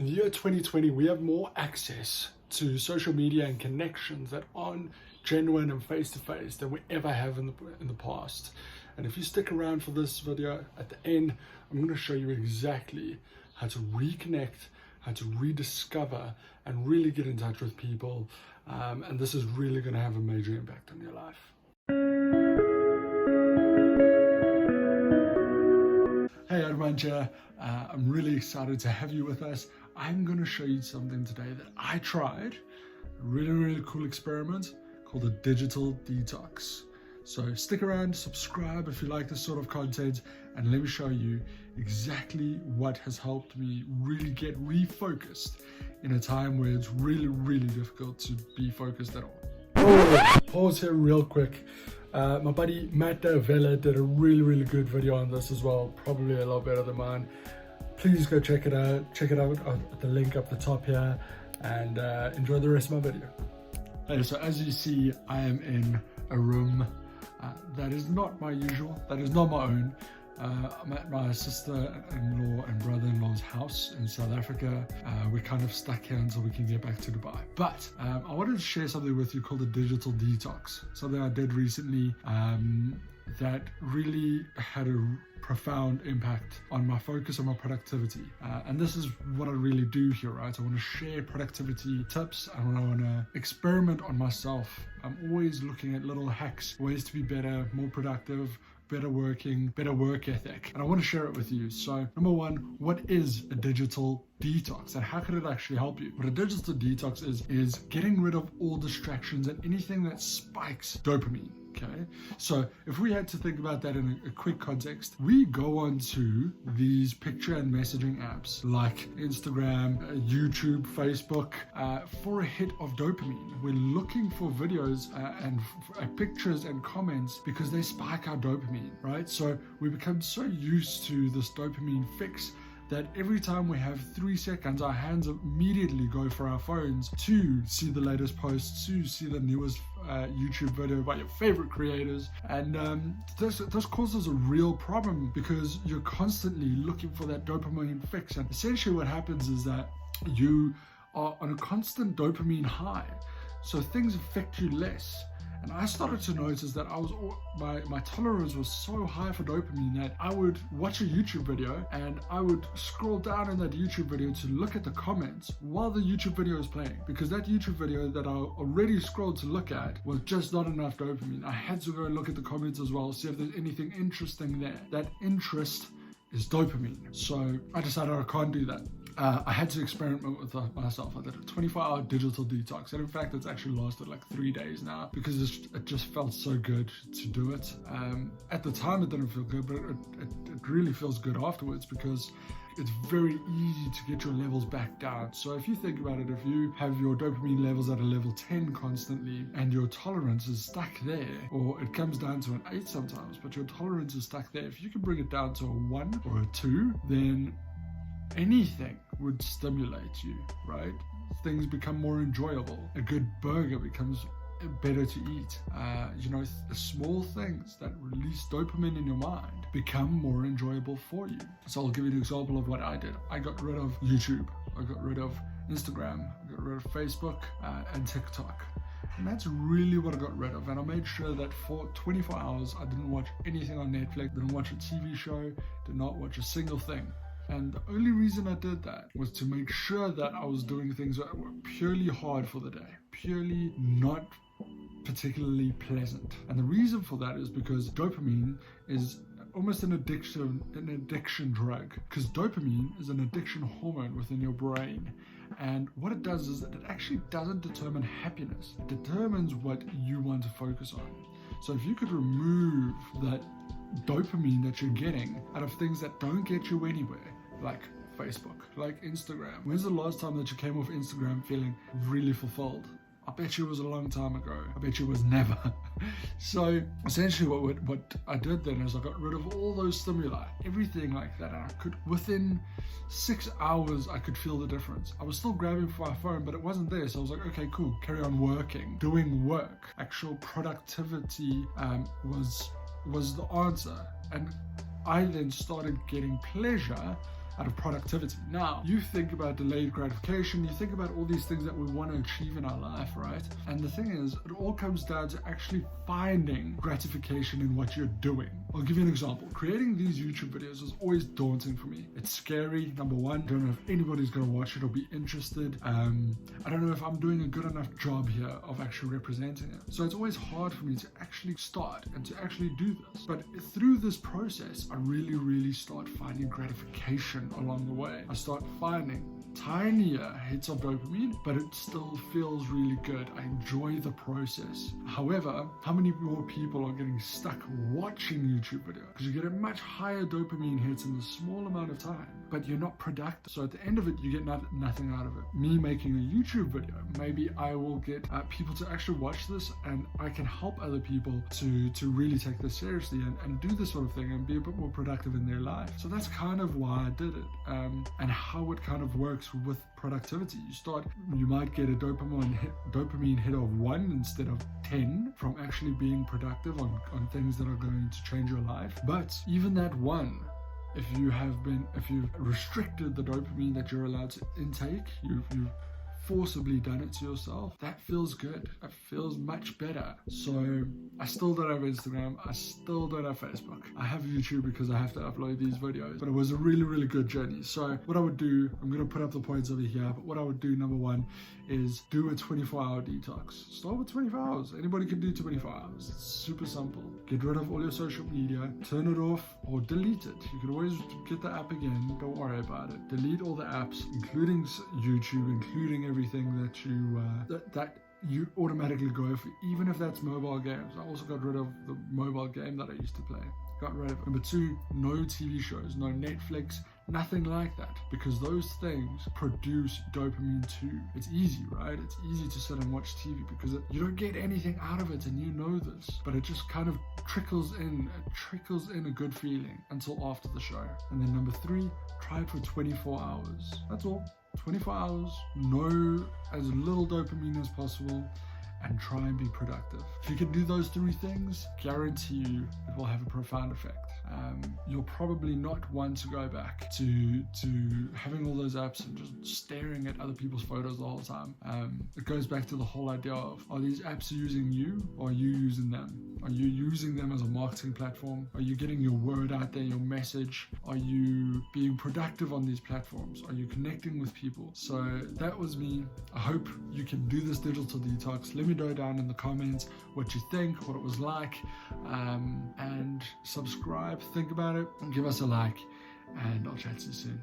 In the year 2020, we have more access to social media and connections that aren't genuine and face-to-face than we ever have in the past. And if you stick around for this video, at the end, I'm going to show you exactly how to reconnect, how to rediscover, and really get in touch with people. And this is really going to have a major impact on your life. Hey, Armand here. I'm really excited to have you with us. I'm going to show you something today that I tried. A really cool experiment called a Digital Detox. So stick around, subscribe if you like this sort of content, and let me show you exactly what has helped me really get refocused in a time where it's really difficult to be focused at all. Oh, pause here real quick. My buddy Matt Vela did a really good video on this as well, probably a lot better than mine. Please go check it out at the link up the top here, and enjoy the rest of my video. Hey, so as you see, I am in a room that is not my usual, that is not my own. I'm at my sister-in-law and brother-in-law's house in South Africa. We're kind of stuck here until we can get back to Dubai. But I wanted to share something with you called a Digital Detox. Something I did recently that really had a profound impact on my focus and my productivity. And this is what I really do here, right? I want to share productivity tips. I want to experiment on myself. I'm always looking at little hacks, ways to be better, more productive, better working, better work ethic, and I want to share it with you. So number one, what is a digital detox and how can it actually help you? What a digital detox is getting rid of all distractions and anything that spikes dopamine. Okay, so if we had to think about that in a quick context, we go onto these picture and messaging apps like Instagram, YouTube, Facebook for a hit of dopamine. We're looking for videos and pictures and comments because they spike our dopamine, right? So we become so used to this dopamine fix that every time we have 3 seconds, our hands immediately go for our phones to see the latest posts, to see the newest YouTube video by your favorite creators. And this causes a real problem because you're constantly looking for that dopamine fix. And essentially what happens is that you are on a constant dopamine high. So things affect you less. And I started to notice that my tolerance was so high for dopamine that I would watch a YouTube video and I would scroll down in that YouTube video to look at the comments while the YouTube video is playing, because that YouTube video that I already scrolled to look at was just not enough dopamine. I had to go and look at the comments as well, see if there's anything interesting there. That interest is dopamine. So I decided I can't do that. I had to experiment with myself. I did a 24-hour digital detox, and in fact it's actually lasted like 3 days now because it just felt so good to do it. At the time it didn't feel good, but it really feels good afterwards because it's very easy to get your levels back down. So if you think about it, if you have your dopamine levels at a level 10 constantly and your tolerance is stuck there, or it comes down to an 8 sometimes, but your tolerance is stuck there, if you can bring it down to a 1 or a 2, then anything would stimulate you, right? Things become more enjoyable. A good burger becomes better to eat. The small things that release dopamine in your mind become more enjoyable for you. So I'll give you an example of what I did. I got rid of YouTube. I got rid of Instagram. I got rid of Facebook and TikTok. And that's really what I got rid of. And I made sure that for 24 hours, I didn't watch anything on Netflix, didn't watch a TV show, did not watch a single thing. And the only reason I did that was to make sure that I was doing things that were purely hard for the day, purely not particularly pleasant. And the reason for that is because dopamine is almost an addiction drug, because dopamine is an addiction hormone within your brain. And what it does is that it actually doesn't determine happiness. It determines what you want to focus on. So if you could remove that dopamine that you're getting out of things that don't get you anywhere, like Facebook, like Instagram. When's the last time that you came off Instagram feeling really fulfilled? I bet you it was a long time ago. I bet you it was never. So essentially what I did then is I got rid of all those stimuli, everything like that. And I could, within 6 hours, I could feel the difference. I was still grabbing for my phone, but it wasn't there. So I was like, okay, cool, carry on working, doing work. Actual productivity was the answer. And I then started getting pleasure out of productivity. Now, you think about delayed gratification, you think about all these things that we want to achieve in our life, right? And the thing is, it all comes down to actually finding gratification in what you're doing. I'll give you an example. Creating these YouTube videos is always daunting for me. It's scary, number one. I don't know if anybody's going to watch it or be interested. I don't know if I'm doing a good enough job here of actually representing it. So it's always hard for me to actually start and to actually do this. But through this process, I really start finding gratification along the way. I start finding tinier hits of dopamine, but it still feels really good. I enjoy the process. However, how many more people are getting stuck watching YouTube videos? Because you get a much higher dopamine hits in a small amount of time, but you're not productive. So at the end of it, you get nothing out of it. Me making a YouTube video, maybe I will get people to actually watch this, and I can help other people to really take this seriously and do this sort of thing and be a bit more productive in their life. So that's kind of why I did it, and how it kind of works with productivity. You might get a dopamine hit of 1 instead of 10 from actually being productive on things that are going to change your life. But even that 1, if you've restricted the dopamine that you're allowed to intake, you've forcibly done it to yourself, that feels good. It feels much better. So I still don't have Instagram. I still don't have Facebook. I have YouTube because I have to upload these videos, but it was a really good journey. So what I would do, I'm going to put up the points over here, but what I would do, number 1, is do a 24-hour detox. Start with 24 hours. Anybody can do 24 hours. It's super simple. Get rid of all your social media, turn it off or delete it. You can always get the app again. Don't worry about it. Delete all the apps, including YouTube, including everything that you automatically go for, even if that's mobile games. I also got rid of the mobile game that I used to play. Got rid of it. Number 2, no TV shows, no Netflix, nothing like that, because those things produce dopamine too. It's easy, right? It's easy to sit and watch TV because you don't get anything out of it, and you know this, but it just kind of trickles in a good feeling until after the show. And then number 3, try it for 24 hours. That's all. 24 hours, know as little dopamine as possible, and try and be productive. If you can do those 3 things, guarantee you it will have a profound effect. You'll probably not want to go back to having all those apps and just staring at other people's photos the whole time. It goes back to the whole idea of, are these apps using you, or are you using them? Are you using them as a marketing platform? Are you getting your word out there, your message? Are you being productive on these platforms? Are you connecting with people? So that was me. I hope you can do this digital detox. Let me know down in the comments what you think, what it was like, and subscribe, think about it, and give us a like, and I'll chat to you soon.